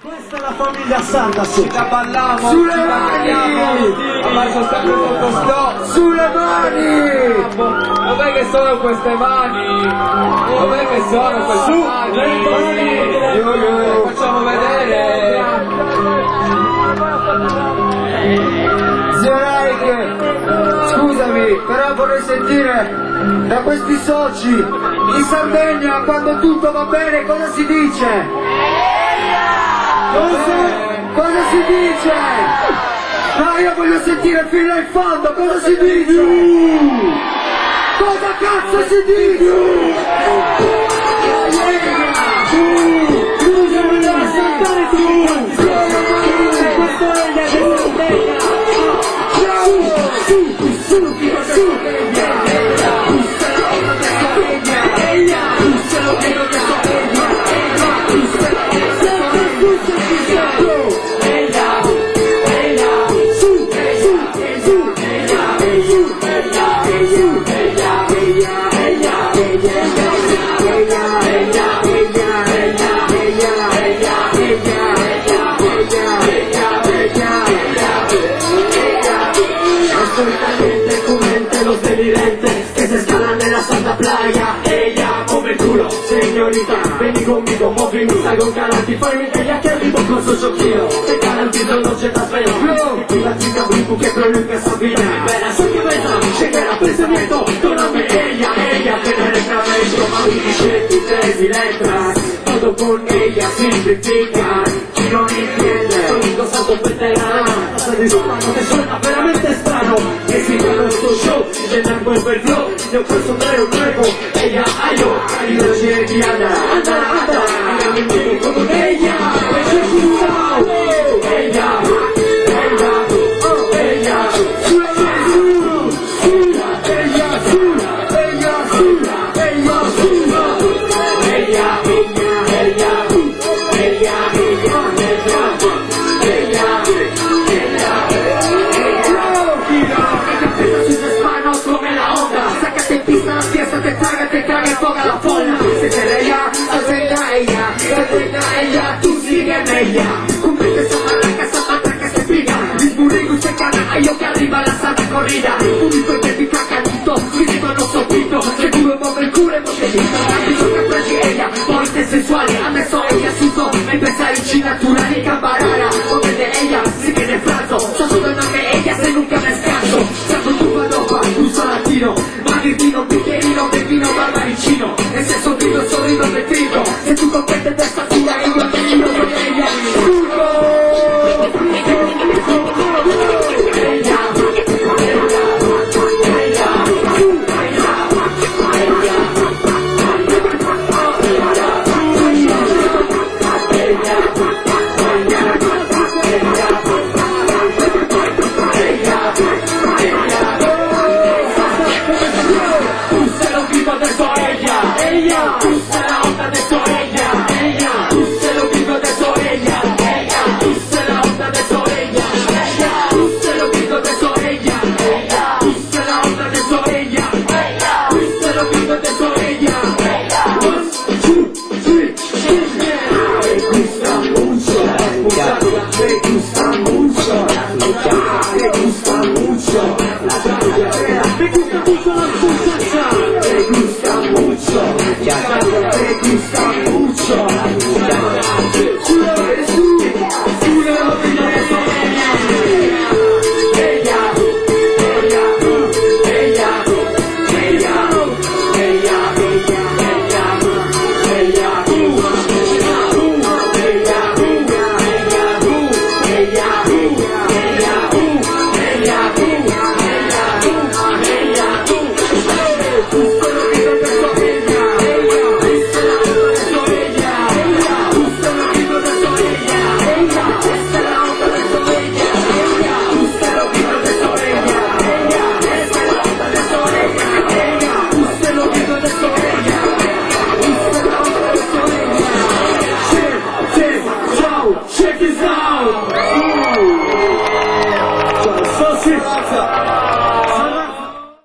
Questa è la famiglia Santa, sì. Ci balliamo, sulle ci mani! ormai sono sempre sotto sto. Sulle mani! Dov'è che sono queste mani? Dov'è che sono queste mani? Facciamo vedere. Zio Reich, scusami, però vorrei sentire da questi soci in Sardegna quando tutto va bene cosa si dice? Cosa si dice? No, io voglio sentire fino in fondo, cosa si dice? Cosa cazzo si dice? Scusami, devi saltare tu! Questo è il Sardegna! Solitamente currente los delirentes que se escalan en la santa playa. Ella come el culo, señorita, vení conmigo, movimenta con calantify. Ella che arrivo con su choquillo, se calantito non c'è da svelo. Y la chica brinco que pronuncia esa vida. Verás que bella, llegará pensamiento, doname ella, tiene reglamento. Mami dice 23 letras, todo con ella simplifica. Y no entiende, domingo santo veterano. Se disculpa, no te suena veramente strano. Que si no es tu show, llenan buen flow. Yo fue sombrero nuevo, ella hallo. Cariño llegue, anda, haga mi amigo con ella. Ella, tú sígueme ella. Cumpliste esa matraca se pilla. Mis burritos se cagan, yo que arriba la santa corrida. Un hijo que pica canito, mi no sopito. Seguro muove il culo e botellita. Capisco che prendi ella, volte sensuali. Adesso ella suso, me pesarici naturali. Cambarara, come de ella, si viene franzo. Sto sudando che ella se nunca me scanso. Santo tu padopa, uso latino. Magritino, bicchierino, de vino, barbaricino. E se sorrido de trito. Se tu compete de esta cura, io te dico con ella. Ella